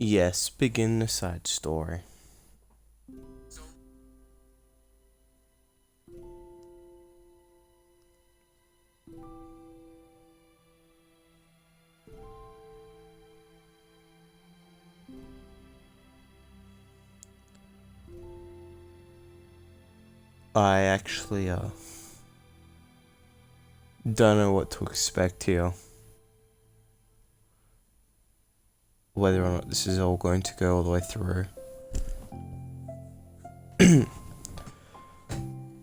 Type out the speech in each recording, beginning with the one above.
Yes, begin the side story. I actually, don't know what to expect here. Whether or not this is all going to go all the way through.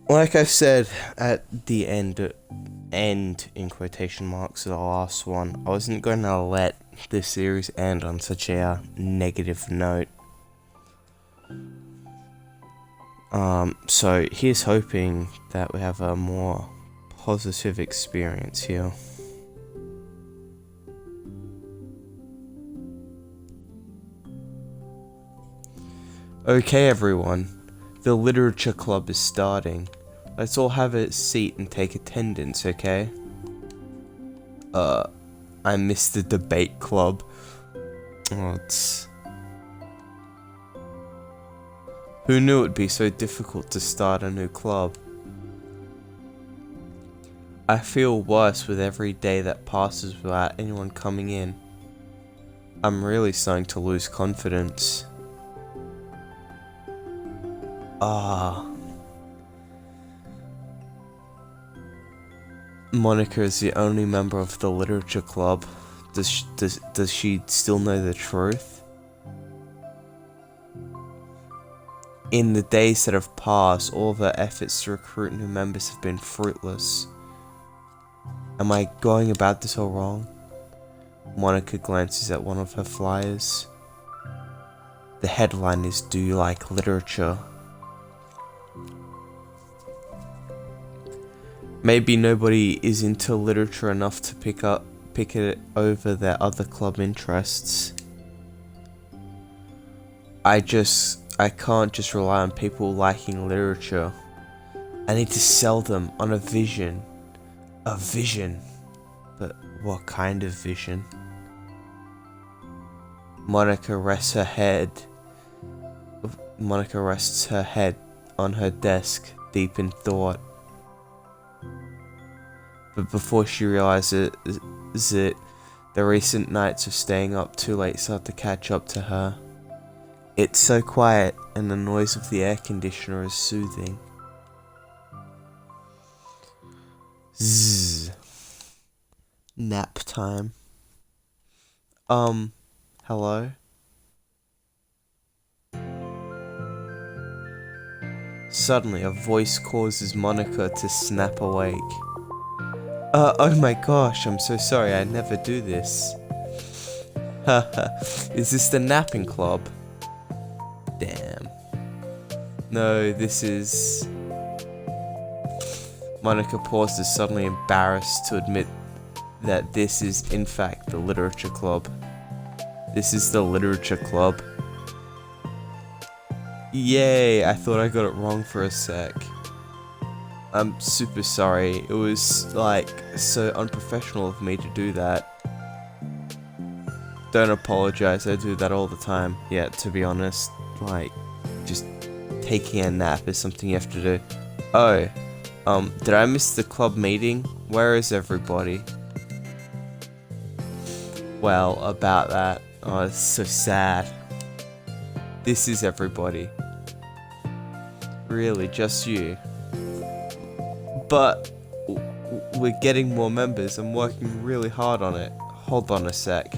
Like I said at the end in quotation marks of the last one, I wasn't going to let this series end on such a negative note. So here's hoping that we have a more positive experience here. Okay everyone, the literature club is starting. Let's all have a seat and take attendance, okay? I missed the debate club. Who knew it'd be so difficult to start a new club? I feel worse with every day that passes without anyone coming in. I'm really starting to lose confidence. Monika is the only member of the literature club. Does she still know the truth? In the days that have passed, all of our efforts to recruit new members have been fruitless. Am I going about this all wrong? Monika glances at one of her flyers. The headline is, "Do you like literature?" Maybe nobody is into literature enough to pick it over their other club interests. I can't just rely on people liking literature. I need to sell them on a vision. A vision. But what kind of vision? Monika rests her head on her desk, deep in thought. But before she realizes it, the recent nights of staying up too late start to catch up to her. It's so quiet, and the noise of the air conditioner is soothing. Zzz. Nap time. Hello? Suddenly, a voice causes Monika to snap awake. Oh my gosh, I'm so sorry, I never do this. Haha, is this the napping club? Damn. No, this is... Monika pauses, suddenly embarrassed to admit that this is in fact the literature club. This is the literature club. Yay, I thought I got it wrong for a sec. I'm super sorry, it was like so unprofessional of me to do that. Don't apologize, I do that all the time. Yeah, to be honest, like, just taking a nap is something you have to do. Oh, did I miss the club meeting? Where is everybody? Well, about that, oh, it's so sad. This is everybody. Really, just you. But we're getting more members. I'm working really hard on it. Hold on a sec.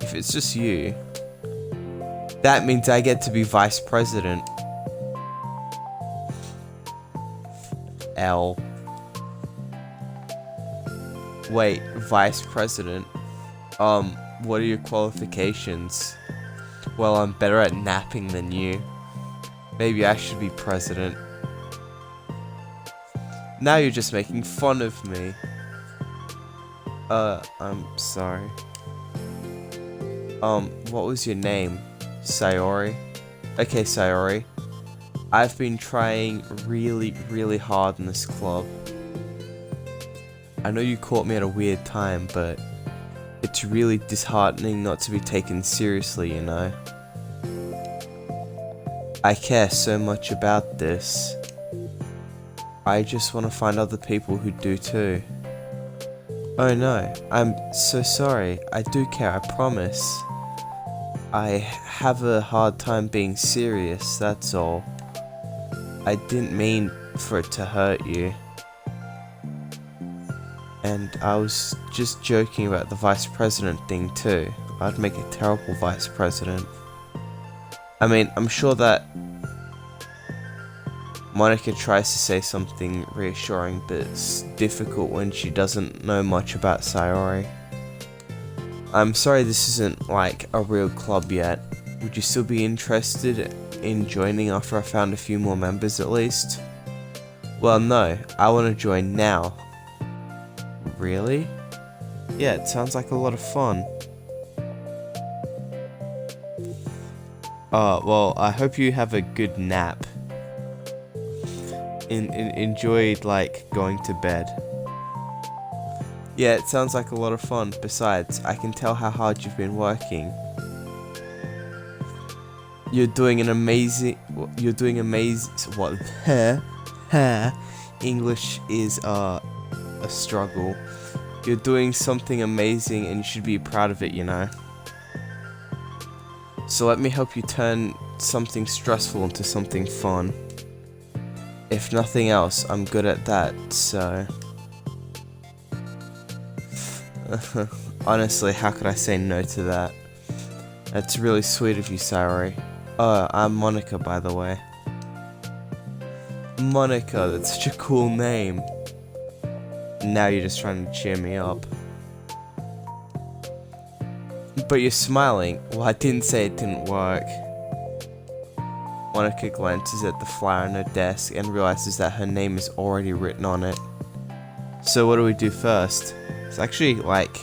If it's just you, that means I get to be vice president. L. Wait, vice president? What are your qualifications? Well, I'm better at napping than you. Maybe I should be president. Now you're just making fun of me. I'm sorry. What was your name? Sayori? Okay, Sayori. I've been trying really hard in this club. I know you caught me at a weird time, but it's really disheartening not to be taken seriously, you know? I care so much about this. I just want to find other people who do too. Oh no, I'm so sorry. I do care, I promise. I have a hard time being serious, that's all. I didn't mean for it to hurt you. And I was just joking about the vice president thing too. I'd make a terrible vice president. I mean, I'm sure that Monika tries to say something reassuring, but it's difficult when she doesn't know much about Sayori. I'm sorry this isn't like a real club yet. Would you still be interested in joining after I found a few more members at least? Well, no, I want to join now. Really? Yeah, it sounds like a lot of fun. Well, I hope you have a good nap. Enjoyed, like, going to bed. Yeah, it sounds like a lot of fun. Besides, I can tell how hard you've been working. You're doing amazing. What? English is a struggle. You're doing something amazing and you should be proud of it, you know. So let me help you turn something stressful into something fun. If nothing else, I'm good at that, so... Honestly, how could I say no to that? That's really sweet of you, Sayori. Oh, I'm Monika, by the way. Monika, that's such a cool name. Now you're just trying to cheer me up. But you're smiling. Well, I didn't say it didn't work. Monika glances at the flyer on her desk and realizes that her name is already written on it. So what do we do first? It's actually like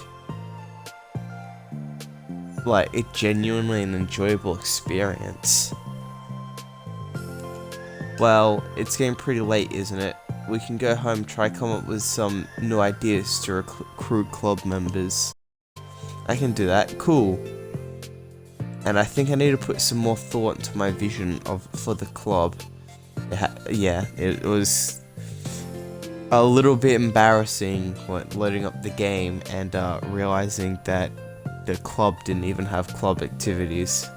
it genuinely an enjoyable experience. Well, it's getting pretty late, isn't it? We can go home, try come up with some new ideas to recruit club members. I can do that. Cool. And I think I need to put some more thought into my vision for the club. It was a little bit embarrassing loading up the game and realizing that the club didn't even have club activities.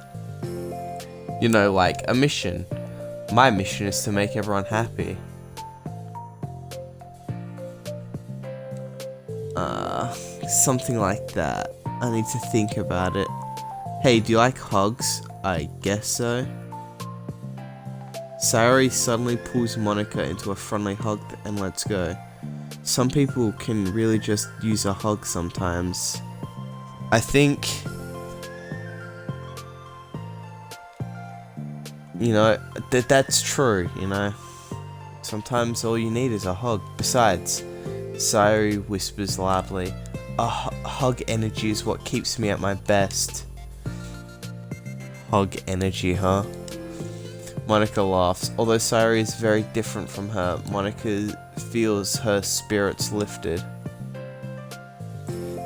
You know, like a mission. My mission is to make everyone happy. Something like that. I need to think about it. Hey, do you like hugs? I guess so. Sayori suddenly pulls Monika into a friendly hug and lets go. Some people can really just use a hug sometimes. I think, you know, that's true, you know. Sometimes all you need is a hug. Besides, Sayori whispers loudly, hug energy is what keeps me at my best. Hug energy, huh? Monika laughs. Although Sayori is very different from her, Monika feels her spirits lifted.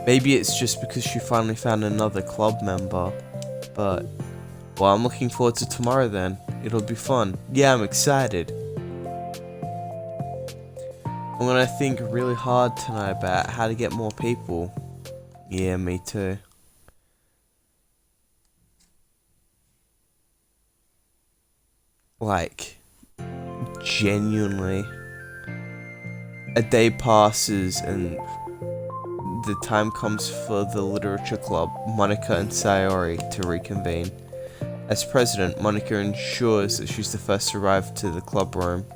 Maybe it's just because she finally found another club member. But, well, I'm looking forward to tomorrow then. It'll be fun. Yeah, I'm excited. I'm gonna think really hard tonight about how to get more people. Yeah, me too. Like, genuinely. A day passes and the time comes for the literature club, Monika and Sayori, to reconvene. As president, Monika ensures that she's the first to arrive to the club room.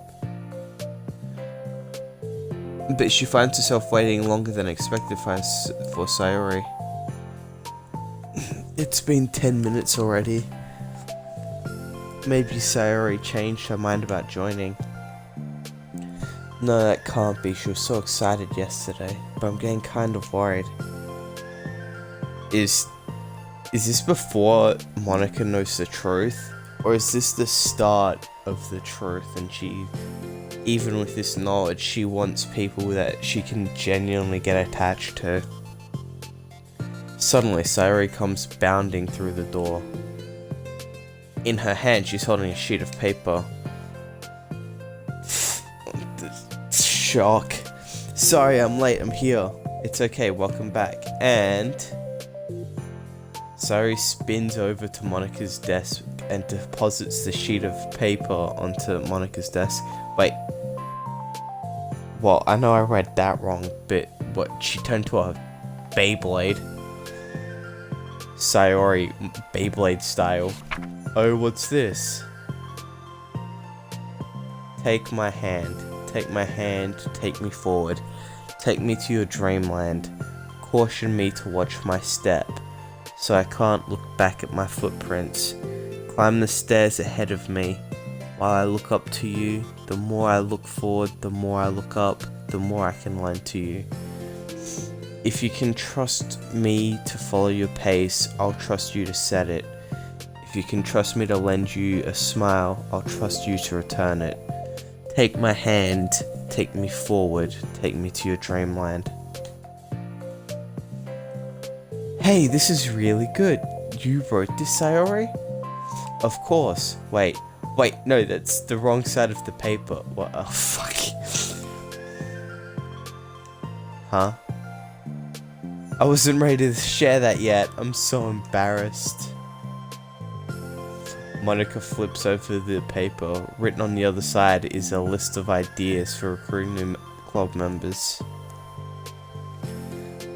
But she finds herself waiting longer than expected for Sayori. It's been 10 minutes already. Maybe Sayori changed her mind about joining. No, that can't be. She was so excited yesterday, but I'm getting kind of worried. Is this before Monika knows the truth? Or is this the start of the truth and she, even with this knowledge, she wants people that she can genuinely get attached to? Suddenly, Sayori comes bounding through the door. In her hand, she's holding a sheet of paper. Shock. Sorry, I'm late. I'm here. It's okay. Welcome back. And Sayori spins over to Monika's desk and deposits the sheet of paper onto Monika's desk. Wait. Well, I know I read that wrong, but what? She turned to a Beyblade. Sayori, Beyblade style. Oh, what's this? Take my hand. Take my hand. Take me forward. Take me to your dreamland. Caution me to watch my step, so I can't look back at my footprints. Climb the stairs ahead of me. While I look up to you, the more I look forward, the more I look up, the more I can lend to you. If you can trust me to follow your pace, I'll trust you to set it. If you can trust me to lend you a smile, I'll trust you to return it. Take my hand, take me forward, take me to your dreamland. Hey, this is really good. You wrote this, Sayori? Of course. Wait, no, that's the wrong side of the paper. What? Oh, fuck. Huh? I wasn't ready to share that yet. I'm so embarrassed. Monika flips over the paper. Written on the other side is a list of ideas for recruiting new club members.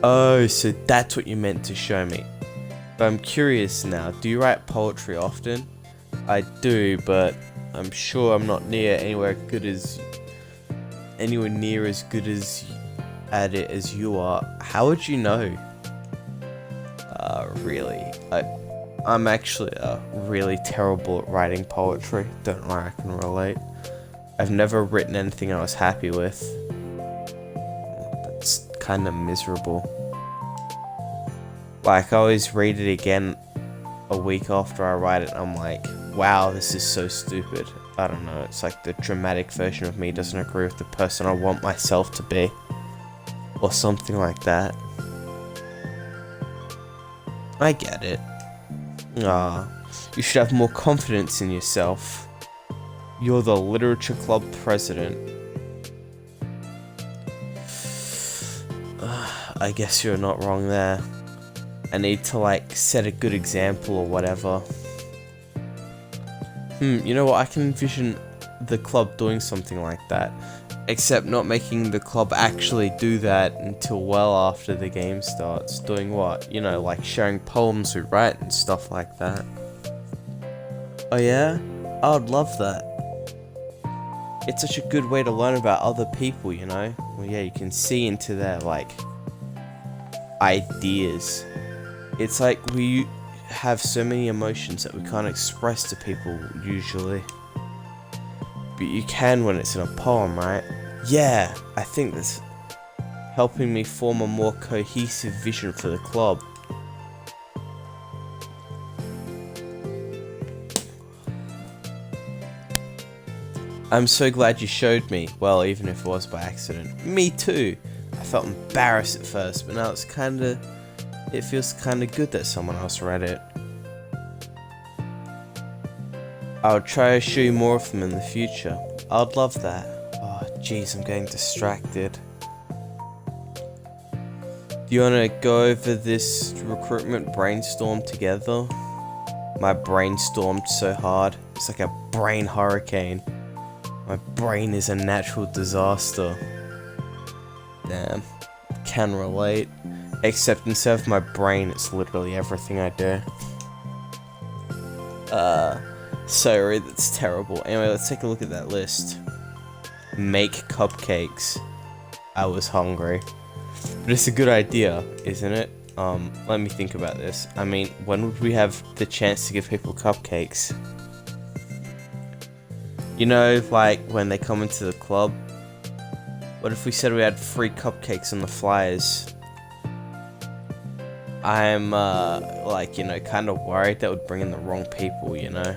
Oh, so that's what you meant to show me. But I'm curious now, do you write poetry often? I do, but I'm sure I'm not near anywhere near as good as at it as you are. How would you know? Really? I'm actually really terrible at writing poetry. Don't worry, I can relate. I've never written anything I was happy with. That's kind of miserable. Like, I always read it again a week after I write it, and I'm like, wow, this is so stupid. I don't know, it's like the dramatic version of me doesn't agree with the person I want myself to be. Or something like that. I get it. You should have more confidence in yourself. You're the literature club president. I guess you're not wrong there. I need to, like, set a good example or whatever. You know what? I can envision the club doing something like that. Except not making the club actually do that until well after the game starts. Doing what? You know, like sharing poems we write and stuff like that. Oh yeah? I would love that. It's such a good way to learn about other people, you know? Well, yeah, you can see into their, like, ideas. It's like we have so many emotions that we can't express to people usually. But you can when it's in a poem, right? Yeah, I think that's helping me form a more cohesive vision for the club. I'm so glad you showed me. Well, even if it was by accident. Me too. I felt embarrassed at first, but now it feels kinda good that someone else read it. I'll try to show you more of them in the future. I'd love that. Oh, jeez, I'm getting distracted. Do you want to go over this recruitment brainstorm together? My brainstormed so hard. It's like a brain hurricane. My brain is a natural disaster. Damn. Can relate. Except instead of my brain, it's literally everything I do. Sorry, that's terrible. Anyway, let's take a look at that list. Make cupcakes. I was hungry. But it's a good idea, isn't it? Let me think about this. I mean, when would we have the chance to give people cupcakes? You know, like when they come into the club? What if we said we had free cupcakes on the flyers? I'm, like, you know, kind of worried that would bring in the wrong people, you know?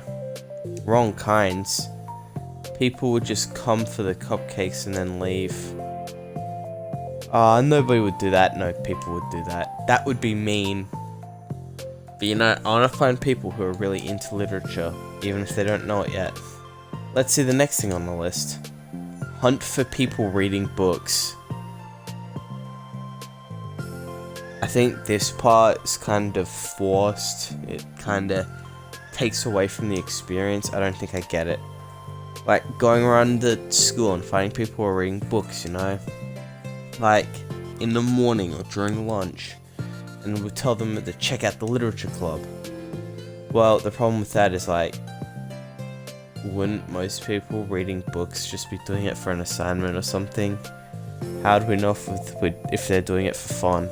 Wrong kinds. People would just come for the cupcakes and then leave. Nobody would do that. No, people would do that. That would be mean. But you know, I want to find people who are really into literature, even if they don't know it yet. Let's see the next thing on the list. Hunt for people reading books. I think this part is kind of forced. It kind of takes away from the experience. I don't think I get it. Like, going around the school and finding people who are reading books, you know? Like, in the morning or during lunch. And we'll tell them to check out the literature club. Well, the problem with that is, like, wouldn't most people reading books just be doing it for an assignment or something? How do we know if they're doing it for fun?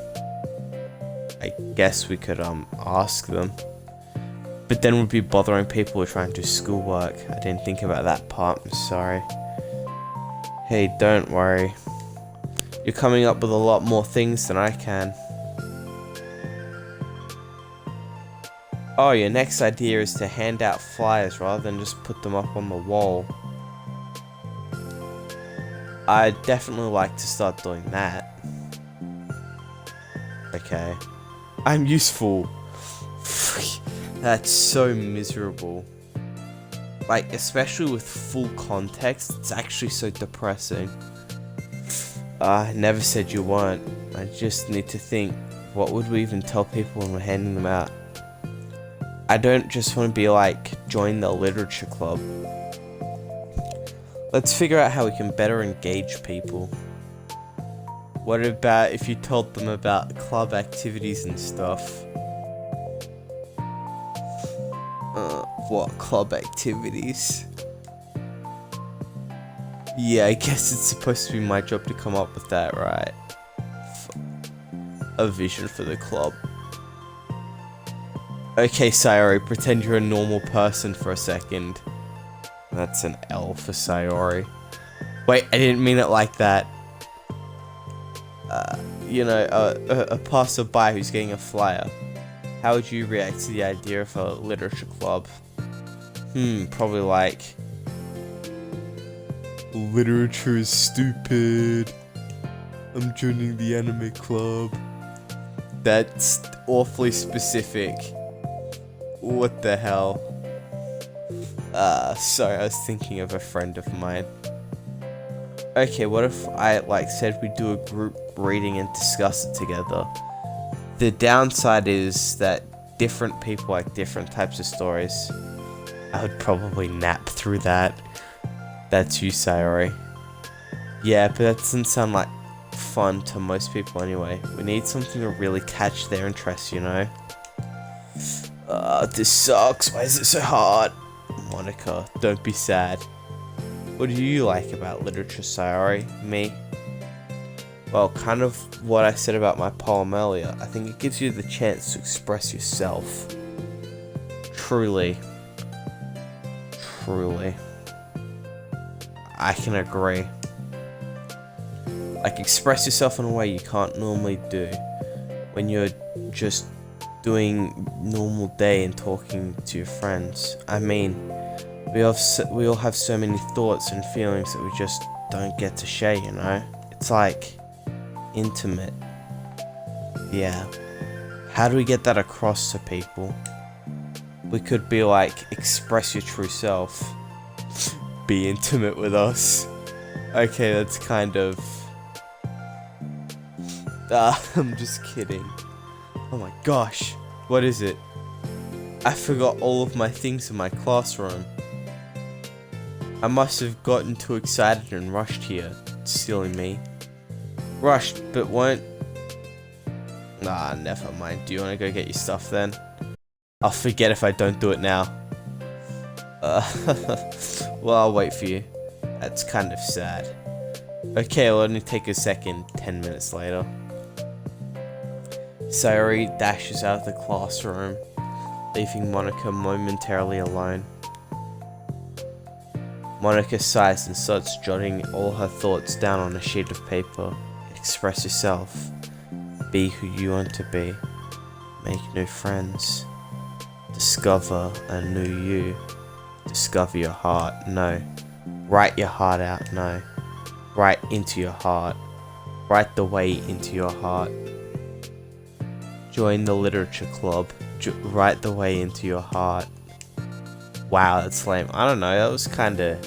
I guess we could ask them. But then we'd be bothering people who are trying to do schoolwork. I didn't think about that part, I'm sorry. Hey, don't worry. You're coming up with a lot more things than I can. Oh, your next idea is to hand out flyers rather than just put them up on the wall. I'd definitely like to start doing that. Okay. I'm useful. That's so miserable. Like, especially with full context, it's actually so depressing. I never said you weren't. I just need to think, what would we even tell people when we're handing them out? I don't just want to be like, join the literature club. Let's figure out how we can better engage people. What about if you told them about club activities and stuff? What club activities? Yeah, I guess it's supposed to be my job to come up with that, right? A vision for the club. Okay, Sayori, pretend you're a normal person for a second. That's an L for Sayori. Wait, I didn't mean it like that. You know, a passerby who's getting a flyer. How would you react to the idea of a literature club? Probably like... Literature is stupid. I'm joining the anime club. That's awfully specific. What the hell? Sorry, I was thinking of a friend of mine. Okay, what if I, said we do a group reading and discuss it together? The downside is that different people like different types of stories. I would probably nap through that. That's you, Sayori. Yeah, but that doesn't sound like fun to most people anyway. We need something to really catch their interest, you know? This sucks. Why is it so hard? Monika, don't be sad. What do you like about literature, Sayori? Me? Well, kind of what I said about my poem earlier. I think it gives you the chance to express yourself. Truly. Truly. I can agree. Like, express yourself in a way you can't normally do when you're just doing normal day and talking to your friends. I mean, we all have so many thoughts and feelings that we just don't get to share, you know? It's like intimate. Yeah. How do we get that across to people? We could be like, express your true self. Be intimate with us. Okay, that's kind of... I'm just kidding. Oh my gosh, what is it? I forgot all of my things in my classroom. I must have gotten too excited and rushed here. Silly me. Rushed, but weren't... Nah, never mind. Do you want to go get your stuff then? I'll forget if I don't do it now. Well, I'll wait for you. That's kind of sad. Okay, it'll only take a second. 10 minutes later. Sayori dashes out of the classroom, leaving Monika momentarily alone. Monika sighs and starts jotting all her thoughts down on a sheet of paper. Express yourself. Be who you want to be. Make new friends. Discover a new you. Discover your heart. No. Write your heart out. No. Write into your heart. Write the way into your heart. Join the literature club. right the way into your heart. Wow, that's lame. I don't know, that was kinda...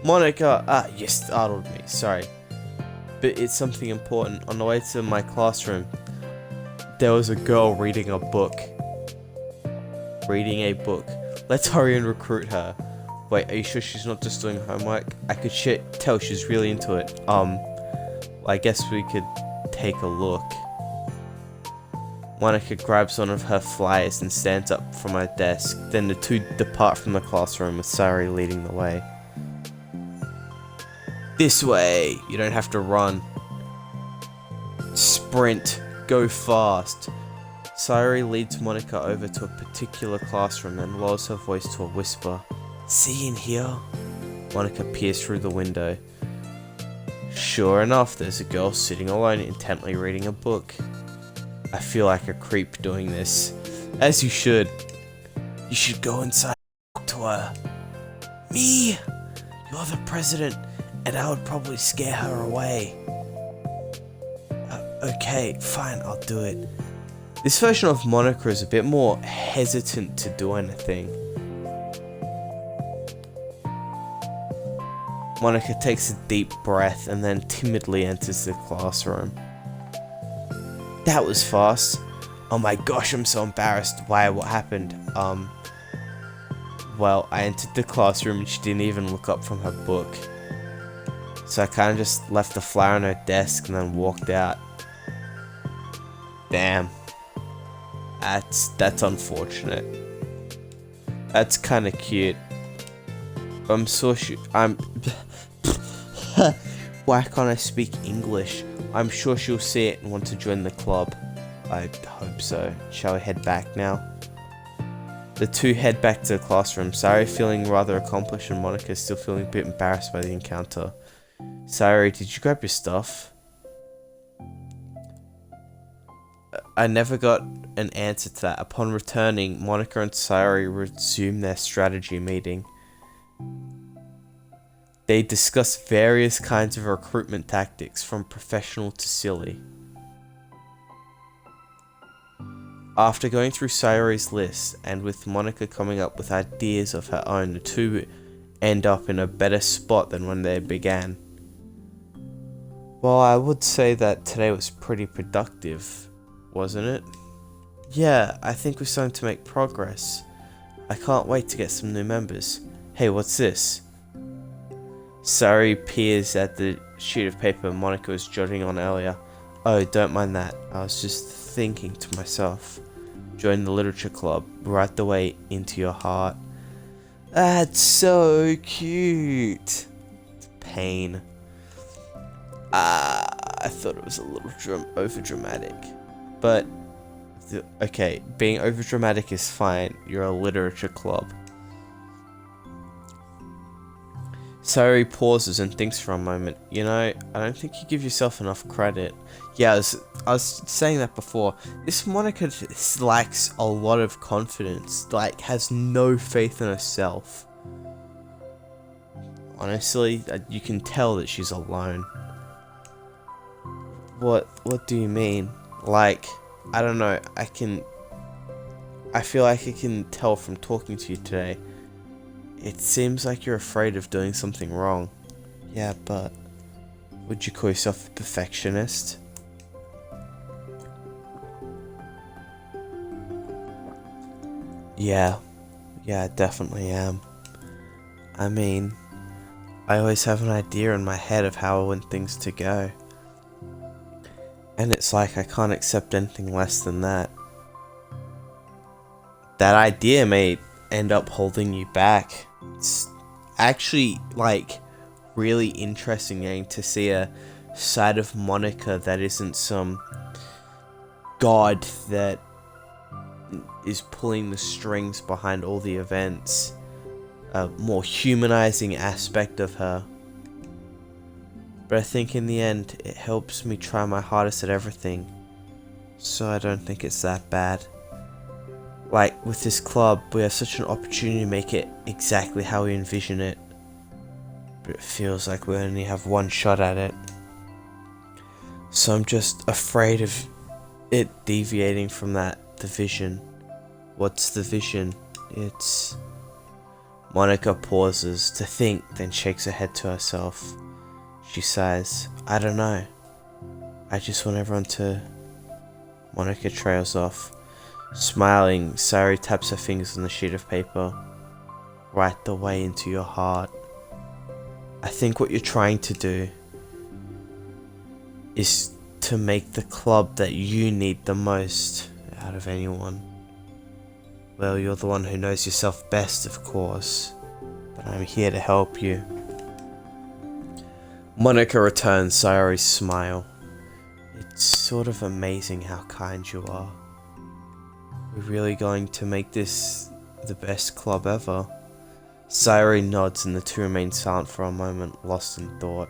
Monika! You startled me, sorry. But it's something important. On the way to my classroom, there was a girl reading a book. Let's hurry and recruit her. Wait, are you sure she's not just doing homework? I could tell she's really into it. I guess we could take a look. Monika grabs one of her flyers and stands up from her desk. Then the two depart from the classroom with Sayori leading the way. This way! You don't have to run. Sprint. Go fast. Sayori leads Monika over to a particular classroom and lowers her voice to a whisper. See in here? Monika peers through the window. Sure enough, there's a girl sitting alone intently reading a book. I feel like a creep doing this. As you should. You should go inside and talk to her. Me? You're the president, and I would probably scare her away. Okay, fine, I'll do it. This version of Monika is a bit more hesitant to do anything. Monika takes a deep breath and then timidly enters the classroom. That was fast. Oh my gosh, I'm so embarrassed. Why? What happened? Well, I entered the classroom and she didn't even look up from her book. So I kind of just left the flyer on her desk and then walked out. Damn. That's unfortunate. That's kind of cute. I'm so Why can't I speak English? I'm sure she'll see it and want to join the club. I hope so. Shall we head back now? The two head back to the classroom, Sayori feeling rather accomplished and Monika still feeling a bit embarrassed by the encounter. Sayori, did you grab your stuff? I never got an answer to that. Upon returning, Monika and Sayori resumed their strategy meeting. They discussed various kinds of recruitment tactics, from professional to silly. After going through Sayori's list, and with Monika coming up with ideas of her own, the two end up in a better spot than when they began. Well, I would say that today was pretty productive, wasn't it? Yeah, I think we're starting to make progress. I can't wait to get some new members. Hey, what's this? Sayori peers at the sheet of paper Monika was jotting on earlier. Oh, don't mind that. I was just thinking to myself. Join the literature club, right the way into your heart. That's so cute. Pain. I thought it was a little over dramatic. But, okay, being over dramatic is fine. You're a literature club. Sayori pauses and thinks for a moment. You know, I don't think you give yourself enough credit. Yeah, I was saying that before. This Monika lacks a lot of confidence. Like, has no faith in herself. Honestly, you can tell that she's alone. What do you mean? Like, I don't know. I feel like I can tell from talking to you today. It seems like you're afraid of doing something wrong. Yeah, but would you call yourself a perfectionist? Yeah, I definitely am. I mean, I always have an idea in my head of how I want things to go. And it's like I can't accept anything less than that. That idea may end up holding you back. It's actually like really interesting getting to see a side of Monika that isn't some god that is pulling the strings behind all the events. A more humanizing aspect of her. But I think in the end it helps me try my hardest at everything, so I don't think it's that bad. Like, with this club, we have such an opportunity to make it exactly how we envision it. But it feels like we only have one shot at it. So I'm just afraid of it deviating from the vision. What's the vision? It's... Monika pauses to think, then shakes her head to herself. She sighs. I don't know. I just want everyone to... Monika trails off. Smiling, Sayori taps her fingers on the sheet of paper. Write the way into your heart. I think what you're trying to do is to make the club that you need the most out of anyone. Well, you're the one who knows yourself best, of course, but I'm here to help you. Monika returns Sayori's smile. It's sort of amazing how kind you are. We're really going to make this the best club ever. Sayori nods and the two remain silent for a moment, lost in thought.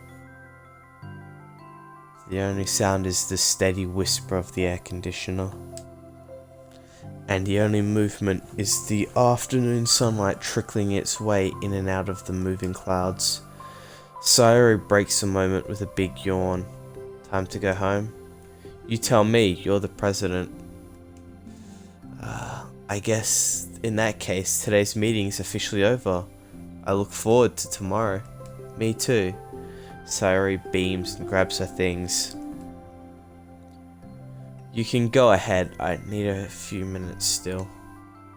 The only sound is the steady whisper of the air conditioner. And the only movement is the afternoon sunlight trickling its way in and out of the moving clouds. Sayori breaks a moment with a big yawn. Time to go home? You tell me, you're the president. I guess in that case, today's meeting is officially over. I look forward to tomorrow. Me too. Sayori beams and grabs her things. You can go ahead, I need a few minutes still.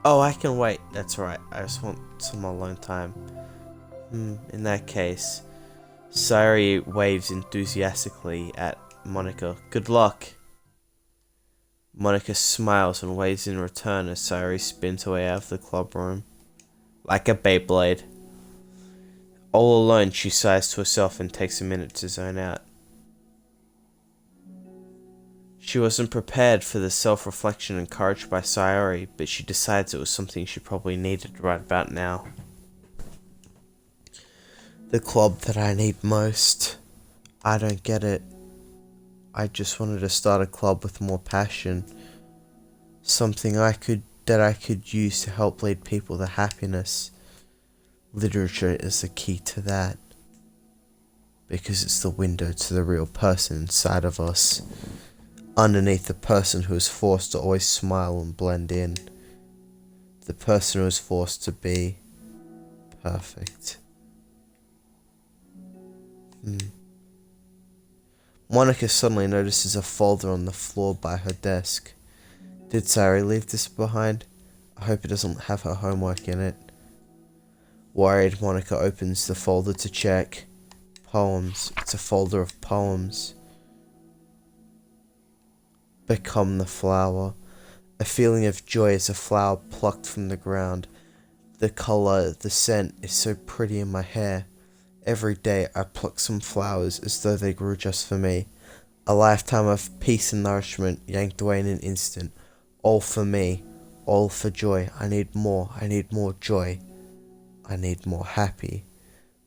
Oh, I can wait, that's right, I just want some alone time. In that case, Sayori waves enthusiastically at Monika. Good luck! Monika smiles and waves in return as Sayori spins away out of the club room. Like a Beyblade. All alone, she sighs to herself and takes a minute to zone out. She wasn't prepared for the self-reflection encouraged by Sayori, but she decides it was something she probably needed right about now. The club that I need most. I don't get it. I just wanted to start a club with more passion. Something that I could use to help lead people to happiness. Literature is the key to that. Because it's the window to the real person inside of us. Underneath the person who is forced to always smile and blend in. The person who is forced to be perfect. Monika suddenly notices a folder on the floor by her desk. Did Sayori leave this behind? I hope it doesn't have her homework in it. Worried, Monika opens the folder to check. Poems. It's a folder of poems. Become the flower. A feeling of joy as a flower plucked from the ground. The colour, the scent is so pretty in my hair. Every day I pluck some flowers as though they grew just for me. A lifetime of peace and nourishment yanked away in an instant. All for me. All for joy. I need more joy. I need more happy.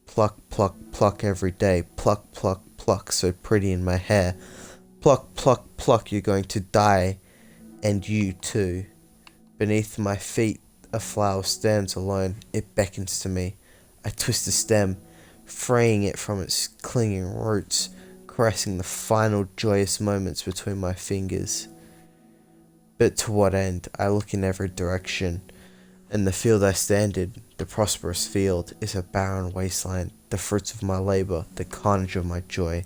Pluck, pluck, pluck every day. Pluck, pluck, pluck, so pretty in my hair. Pluck, pluck, pluck, you're going to die. And you too. Beneath my feet, a flower stands alone. It beckons to me. I twist the stem, freeing it from its clinging roots, caressing the final joyous moments between my fingers. But to what end? I look in every direction, and the field I stand in, the prosperous field, is a barren wasteland, the fruits of my labour, the carnage of my joy.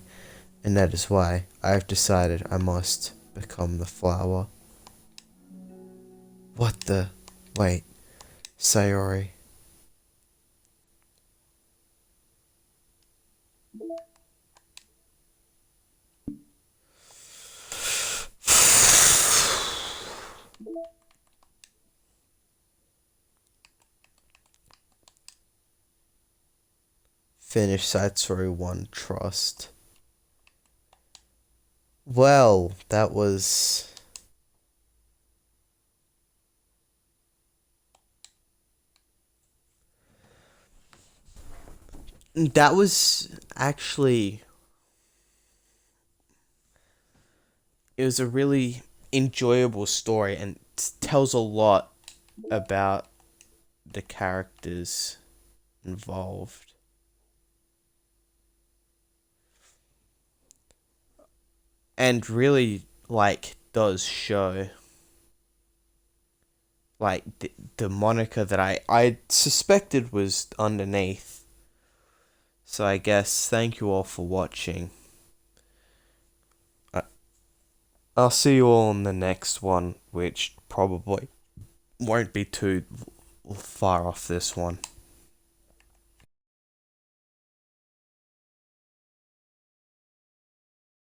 And that is why I have decided I must become the flower. What the... Wait. Sayori. Finish side story 1, trust. Well, that was... That was actually... It was a really enjoyable story and tells a lot about the characters involved. And really, like, does show like the Monika that I suspected was underneath. So I guess thank you all for watching. I'll see you all in the next one, which probably won't be too far off this one.